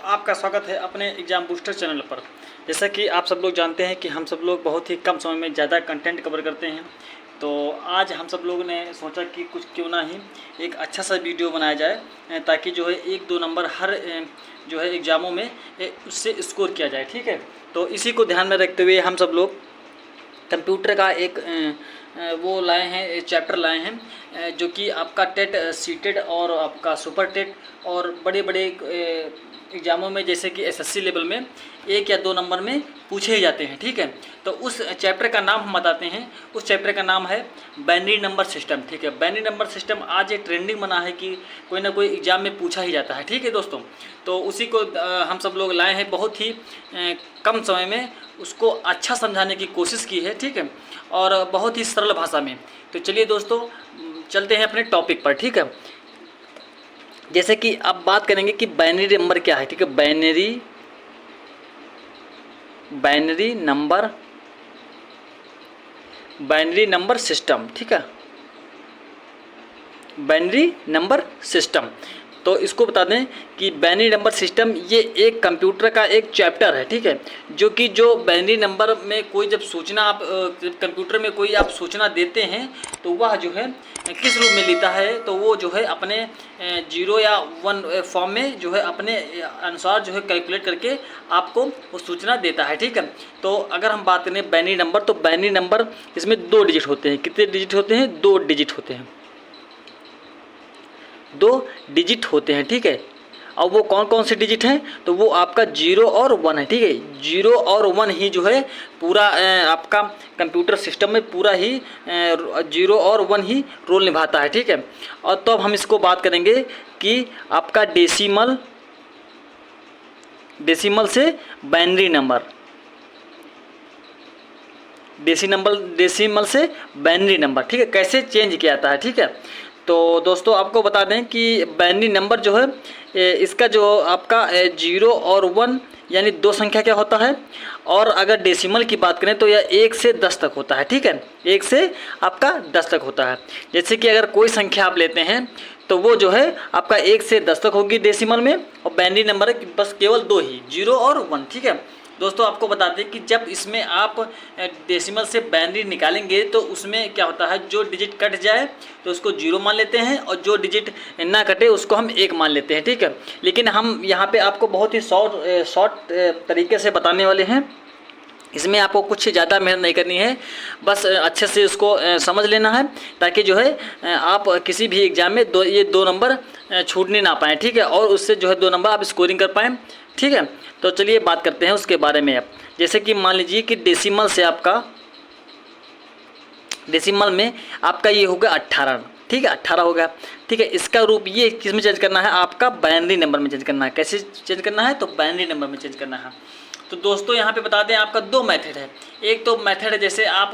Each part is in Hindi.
आपका स्वागत है अपने एग्ज़ाम बूस्टर चैनल पर। जैसा कि आप सब लोग जानते हैं कि हम सब लोग बहुत ही कम समय में ज़्यादा कंटेंट कवर करते हैं, तो आज हम सब लोगों ने सोचा कि कुछ क्यों ना ही एक अच्छा सा वीडियो बनाया जाए ताकि जो है 1-2 नंबर हर जो है एग्ज़ामों में उससे स्कोर किया जाए। ठीक है, तो इसी को ध्यान में रखते हुए हम सब लोग कंप्यूटर का एक वो लाए हैं, चैप्टर लाए हैं जो कि आपका टेट, सीटेट और आपका सुपर टेट और बड़े बड़े एग्ज़ामों में जैसे कि एसएससी लेवल में 1 या 2 नंबर में पूछे ही जाते हैं। ठीक है, तो उस चैप्टर का नाम हम बताते हैं। उस चैप्टर का नाम है बाइनरी नंबर सिस्टम। ठीक है, बाइनरी नंबर सिस्टम आज एक ट्रेंडिंग बना है कि कोई ना कोई एग्ज़ाम में पूछा ही जाता है। ठीक है दोस्तों, तो उसी को हम सब लोग लाए हैं, बहुत ही कम समय में उसको अच्छा समझाने की कोशिश की है। ठीक है, और बहुत ही सरल भाषा में। तो चलिए दोस्तों चलते हैं अपने टॉपिक पर। ठीक है, जैसे कि अब बात करेंगे कि बाइनरी नंबर क्या है। ठीक है, बाइनरी नंबर सिस्टम। ठीक है, बाइनरी नंबर सिस्टम, तो इसको बता दें कि बाइनरी नंबर सिस्टम ये एक कंप्यूटर का एक चैप्टर है। ठीक है, जो बाइनरी नंबर में कोई जब सूचना आप कंप्यूटर में कोई आप सूचना देते हैं तो वह जो है किस रूप में लेता है, तो वो जो है अपने 0 या 1 फॉर्म में जो है अपने अनुसार जो है कैलकुलेट करके आपको वो सूचना देता है। ठीक है, तो अगर हम बात करें बाइनरी नंबर, तो बाइनरी नंबर इसमें 2 डिजिट होते हैं। कितने डिजिट होते हैं? 2 डिजिट होते हैं, 2 डिजिट होते हैं। ठीक है, अब वो कौन कौन से डिजिट हैं? तो वो आपका 0 और 1 है। ठीक है, 0 और 1 ही जो है पूरा आपका कंप्यूटर सिस्टम में पूरा ही 0 और 1 ही रोल निभाता है। ठीक है, और तो अब हम इसको बात करेंगे कि आपका डेसिमल से बाइनरी नंबर, डेसिमल से बाइनरी नंबर। ठीक है, कैसे चेंज किया जाता है। ठीक है, तो दोस्तों आपको बता दें कि बाइनरी नंबर जो है इसका जो आपका 0 और 1 यानी 2 संख्या क्या होता है, और अगर डेसिमल की बात करें तो यह 1 से 10 तक होता है। ठीक है, 1 से आपका 10 तक होता है। जैसे कि अगर कोई संख्या आप लेते हैं तो वो जो है आपका 1 से 10 तक होगी डेसिमल में, और बाइनरी नंबर बस केवल 2 ही, 0 और 1। ठीक है दोस्तों, आपको बता दें कि जब इसमें आप डेसिमल से बाइनरी निकालेंगे तो उसमें क्या होता है, जो डिजिट कट जाए तो उसको 0 मान लेते हैं, और जो डिजिट ना कटे उसको हम 1 मान लेते हैं। ठीक है, लेकिन हम यहाँ पे आपको बहुत ही शॉर्ट तरीके से बताने वाले हैं। इसमें आपको कुछ ज़्यादा मेहनत नहीं करनी है, बस अच्छे से उसको समझ लेना है ताकि जो है आप किसी भी एग्ज़ाम में ये 2 नंबर छूटने ना पाएँ। ठीक है, और उससे जो है 2 नंबर आप स्कोरिंग कर पाएँ। ठीक है, तो चलिए बात करते हैं उसके बारे में। अब जैसे कि मान लीजिए कि डेसिमल में आपका ये होगा 18। ठीक है, 18 हो गया। ठीक है, इसका रूप ये किस में चेंज करना है? आपका बाइनरी नंबर में चेंज करना है। कैसे चेंज करना है? तो बाइनरी नंबर में चेंज करना है। तो दोस्तों यहाँ पे बता दें आपका 2 मेथड है। एक तो मेथड है जैसे आप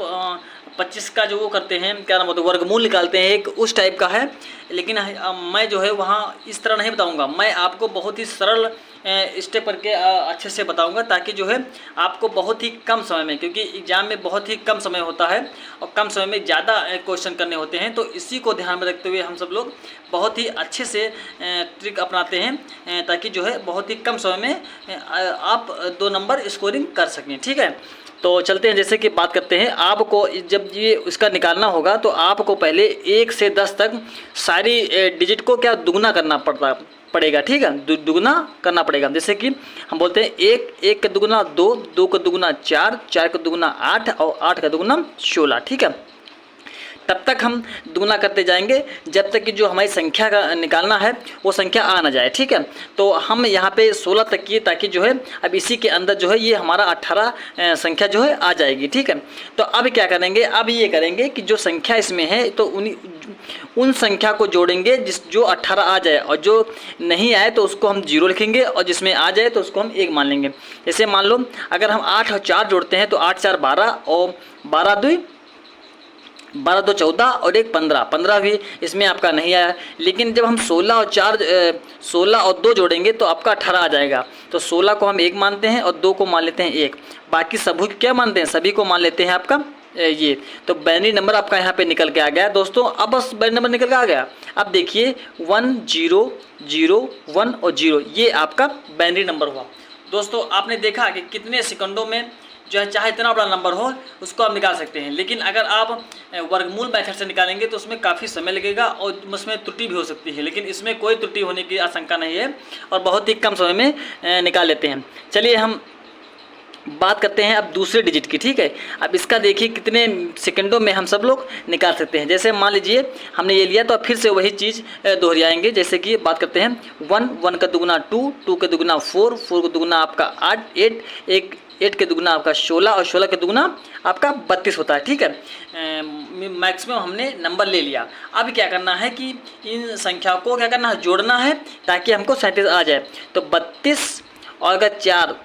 25 का जो वो करते हैं, क्या नाम होता है, वर्गमूल निकालते हैं, एक उस टाइप का है। लेकिन मैं जो है वहाँ इस तरह नहीं बताऊँगा, मैं आपको बहुत ही सरल स्टेप करके अच्छे से बताऊंगा ताकि जो है आपको बहुत ही कम समय में, क्योंकि एग्ज़ाम में बहुत ही कम समय होता है और कम समय में ज़्यादा क्वेश्चन करने होते हैं, तो इसी को ध्यान में रखते हुए हम सब लोग बहुत ही अच्छे से ट्रिक अपनाते हैं ताकि जो है बहुत ही कम समय में आप 2 नंबर स्कोरिंग कर सकें। ठीक है, तो चलते हैं, जैसे कि बात करते हैं। आपको जब ये इसका निकालना होगा तो आपको पहले 1 से 10 तक सारी डिजिट को क्या दुगना करना पड़ेगा। ठीक है, दुगना करना पड़ेगा। जैसे कि हम बोलते हैं 1 का दुगुना 2, 2 का दुगुना 4, 4 का दुगुना 8 और 8 का दुगुना 16। ठीक है, तब तक हम दुगना करते जाएंगे जब तक कि जो हमारी संख्या का निकालना है वो संख्या आ ना जाए। ठीक है, तो हम यहाँ पे 16 तक किए ताकि जो है अब इसी के अंदर जो है ये हमारा 18 संख्या जो है आ जाएगी। ठीक है, तो अब क्या करेंगे, अब ये करेंगे कि जो संख्या इसमें है तो उन संख्या को जोड़ेंगे जो 18 आ जाए, और जो नहीं आए तो उसको हम 0 लिखेंगे, और जिसमें आ जाए तो उसको हम 1 मान लेंगे। जैसे मान लो अगर हम 8 और 4 जोड़ते हैं तो 8 4 12 और 12 2 14 और 1 15, 15 भी इसमें आपका नहीं आया। लेकिन जब हम 16 और 2 जोड़ेंगे तो आपका 18 आ जाएगा। तो 16 को हम 1 मानते हैं और 2 को मान लेते हैं 1, बाकी सभी को क्या मानते हैं, सभी को मान लेते हैं आपका ये तो बाइनरी नंबर आपका यहाँ पे निकल के आ गया दोस्तों। अब बस बाइनरी नंबर निकल के आ गया। अब देखिए 1 0 0 1 और 0 ये आपका बाइनरी नंबर हुआ। दोस्तों आपने देखा कि कितने सेकंडों में जो है चाहे इतना बड़ा नंबर हो उसको आप निकाल सकते हैं। लेकिन अगर आप वर्गमूल मेथड से निकालेंगे तो उसमें काफ़ी समय लगेगा और उसमें त्रुटि भी हो सकती है, लेकिन इसमें कोई त्रुटि होने की आशंका नहीं है और बहुत ही कम समय में निकाल लेते हैं। चलिए हम बात करते हैं अब दूसरे डिजिट की, ठीक है। अब इसका देखिए कितने सेकंडों में हम सब लोग निकाल सकते हैं। जैसे मान लीजिए हमने ये लिया तो अब फिर से वही चीज़ दोहराएंगे। जैसे कि बात करते हैं 1 1 का दुगुना 2 2 का दुगुना 4 4 का दुगुना आपका 8 8 8 के दुगुना आपका 16 और 16 के दुगुना आपका 32 होता है, ठीक है। मैक्सिमम हमने नंबर ले लिया। अब क्या करना है कि इन संख्याओं को क्या करना है, जोड़ना है ताकि हमको 37 आ जाए। तो 32 और अगर 4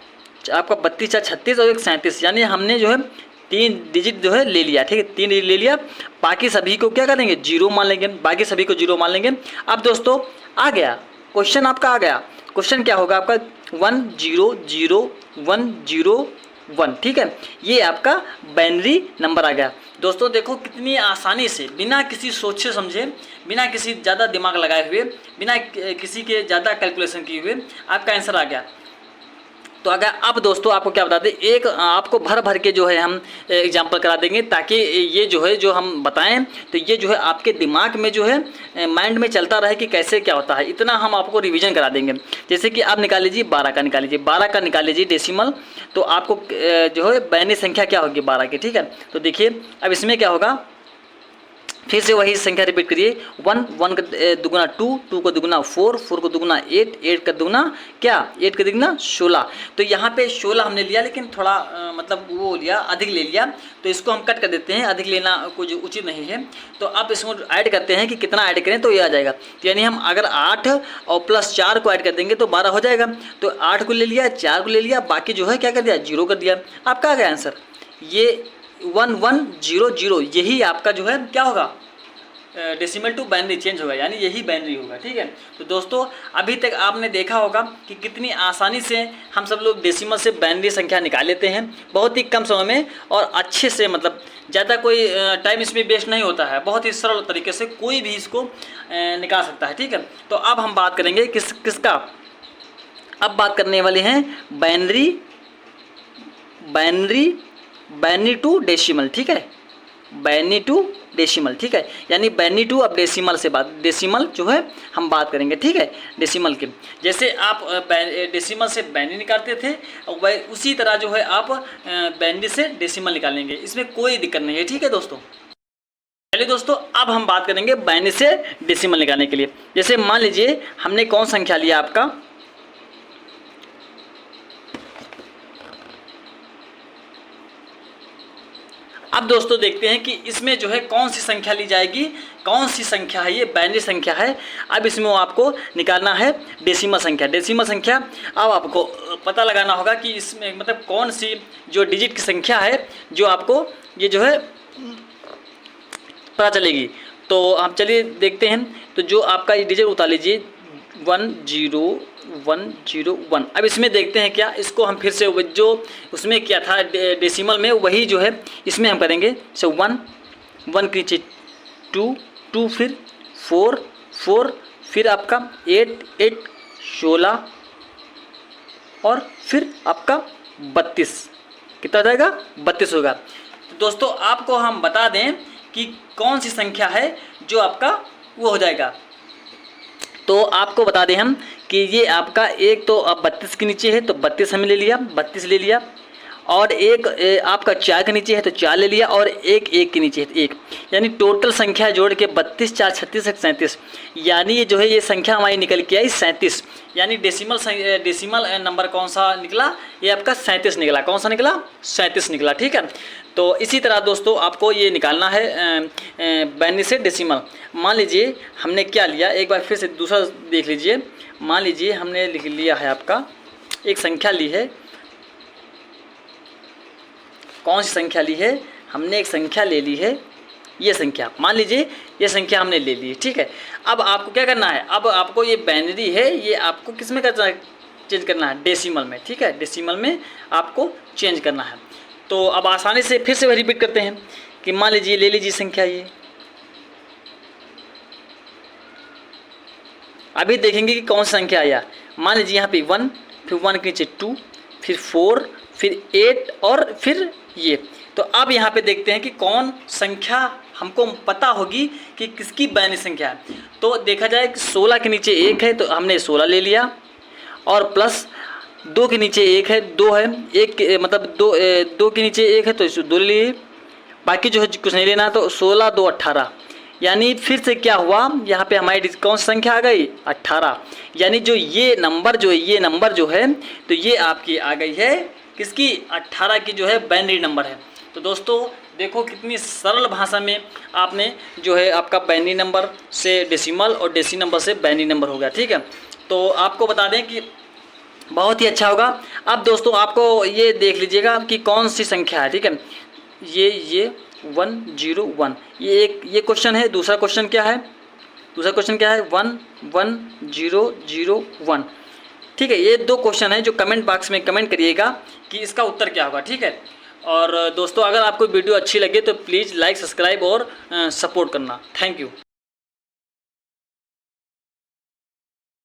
आपका 32 4 36 और 1 37, यानी हमने जो है 3 डिजिट जो है ले लिया, ठीक है। 3 डिजिट ले लिया। बाकी सभी को क्या करेंगे, 0 मान लेंगे। बाकी सभी को 0 मान लेंगे। अब दोस्तों आ गया क्वेश्चन, आपका आ गया क्वेश्चन। क्या होगा आपका 1 0 0 1 0 1, ठीक है। ये आपका बाइनरी नंबर आ गया। दोस्तों देखो कितनी आसानी से, बिना किसी सोचे समझे, बिना किसी ज़्यादा दिमाग लगाए हुए, बिना किसी के ज़्यादा कैलकुलेशन किए हुए आपका आंसर आ गया। तो अगर अब दोस्तों आपको क्या बता दें, एक आपको भर भर के जो है हम एग्जाम्पल करा देंगे ताकि ये जो है जो हम बताएं तो ये जो है आपके दिमाग में जो है माइंड में चलता रहे कि कैसे क्या होता है। इतना हम आपको रिवीजन करा देंगे। जैसे कि आप निकाल लीजिए 12 का, निकाल लीजिए 12 का, निकाल लीजिए डेसिमल। तो आपको जो है बाइनरी संख्या क्या होगी 12 की, ठीक है। तो देखिए अब इसमें क्या होगा, फिर से वही संख्या रिपीट करिए। 1 1 का दुगुना 2 2 का दुगुना 4 4 का दुगुना 8 8 का दुगुना क्या 8 का दुगुना 16। तो यहाँ पे 16 हमने लिया, लेकिन थोड़ा मतलब वो लिया, अधिक ले लिया। तो इसको हम कट कर देते हैं, अधिक लेना कुछ उचित नहीं है। तो अब इसमें ऐड करते हैं कि कितना ऐड करें तो ये आ जाएगा। तो यानी हम अगर 8 और प्लस 4 को ऐड कर देंगे तो 12 हो जाएगा। तो 8 को ले लिया, 4 को ले लिया, बाकी जो है क्या कर दिया, 0 कर दिया। आपका आ गया आंसर। ये 1 1 0 0 यही आपका जो है क्या होगा, डेसिमल टू बाइनरी चेंज होगा, यानी यही बाइनरी होगा, ठीक है। तो दोस्तों अभी तक आपने देखा होगा कि कितनी आसानी से हम सब लोग डेसिमल से बाइनरी संख्या निकाल लेते हैं बहुत ही कम समय में और अच्छे से, मतलब ज़्यादा कोई टाइम इसमें वेस्ट नहीं होता है। बहुत ही सरल तरीके से कोई भी इसको निकाल सकता है, ठीक है। तो अब हम बात करेंगे किसका, अब बात करने वाले हैं बाइनरी टू डेसिमल, ठीक है। बाइनरी टू डेसिमल, ठीक है। यानी बाइनरी टू अब डेसिमल से बात, डेसिमल जो है हम बात करेंगे, ठीक है। डेसिमल के जैसे आप डेसिमल से बाइनरी निकालते थे और उसी तरह जो है आप बाइनरी से डेसिमल निकालेंगे, इसमें कोई दिक्कत नहीं है, ठीक है दोस्तों। चलिए दोस्तों अब हम बात करेंगे बाइनरी से डेसिमल निकालने के लिए। जैसे मान लीजिए हमने कौन संख्या लिया आपका, अब दोस्तों देखते हैं कि इसमें जो है कौन सी संख्या ली जाएगी, कौन सी संख्या है, ये बाइनरी संख्या है। अब इसमें आपको निकालना है डेसिमल संख्या। डेसिमल संख्या अब आपको पता लगाना होगा कि इसमें मतलब कौन सी जो डिजिट की संख्या है जो आपको ये जो है पता चलेगी। तो आप चलिए देखते हैं। तो जो आपका ये डिजिट उतार लीजिए 1 0 1 0 1। अब इसमें देखते हैं क्या, इसको हम फिर से जो उसमें किया था डेसिमल में वही जो है इसमें हम करेंगे। सो 1 1 के नीचे 2 2 फिर 4 4 फिर आपका 8 8 16 और फिर आपका 32, कितना जाएगा 32 होगा। तो दोस्तों आपको हम बता दें कि कौन सी संख्या है जो आपका वो हो जाएगा। तो आपको बता दें हम कि ये आपका एक तो अब 32 के नीचे है तो 32 हमने ले लिया, 32 ले लिया। और एक आपका 4 के नीचे है तो 4 ले लिया और एक 1 के नीचे है तो 1, यानी टोटल संख्या जोड़ के 32 4 36 37, यानी ये जो है ये संख्या हमारी निकल के आई 37। यानी डेसिमल नंबर कौन सा निकला, ये आपका 37 निकला। कौन सा निकला, 37 निकला, ठीक है। तो इसी तरह दोस्तों आपको ये निकालना है बाइनरी से डेसिमल। मान लीजिए हमने क्या लिया, एक बार फिर से दूसरा देख लीजिए। मान लीजिए हमने लिख लिया है आपका एक संख्या ली है, कौन सी संख्या ली है, हमने एक संख्या ले ली है, ये संख्या मान लीजिए ये संख्या हमने ले ली है, ठीक है। अब आपको क्या करना है, अब आपको ये बाइनरी है ये आपको किस में करना है, चेंज करना है डेसिमल में, ठीक है। डेसिमल में आपको चेंज करना है। तो अब आसानी से फिर से रिपीट करते हैं कि मान लीजिए, ले लीजिए संख्या ये, अभी देखेंगे कि कौन सा संख्या आया। मान लीजिए यहाँ पे 1, फिर 1 के नीचे 2, फिर 4, फिर 8 और फिर ये। तो अब यहाँ पे देखते हैं कि कौन संख्या हमको पता होगी कि किसकी बाइनरी संख्या है। तो देखा जाए कि 16 के नीचे 1 है तो हमने 16 ले लिया, और प्लस 2 के नीचे 1 है, 2 है, 1 मतलब 2 के नीचे 1 है तो इसे 2 ले लिए, बाकी जो है कुछ नहीं लेना। तो 16 2 18, यानी फिर से क्या हुआ, यहाँ पे हमारी कौन सी संख्या आ गई, 18। यानी जो ये नंबर जो है तो ये आपकी आ गई है किसकी, 18 की जो है बाइनरी नंबर है। तो दोस्तों देखो कितनी सरल भाषा में आपने जो है आपका बाइनरी नंबर से डेसिमल और डेसिमल नंबर से बाइनरी नंबर हो गया। ठीक है, तो आपको बता दें कि बहुत ही अच्छा होगा। अब दोस्तों आपको ये देख लीजिएगा कि कौन सी संख्या है। ठीक है, ये 101 ये क्वेश्चन है। दूसरा क्वेश्चन क्या है, 11001। ठीक है, ये 2 क्वेश्चन है जो कमेंट बॉक्स में कमेंट करिएगा कि इसका उत्तर क्या होगा। ठीक है, और दोस्तों अगर आपको वीडियो अच्छी लगे तो प्लीज़ लाइक, सब्सक्राइब और सपोर्ट करना। Thank you.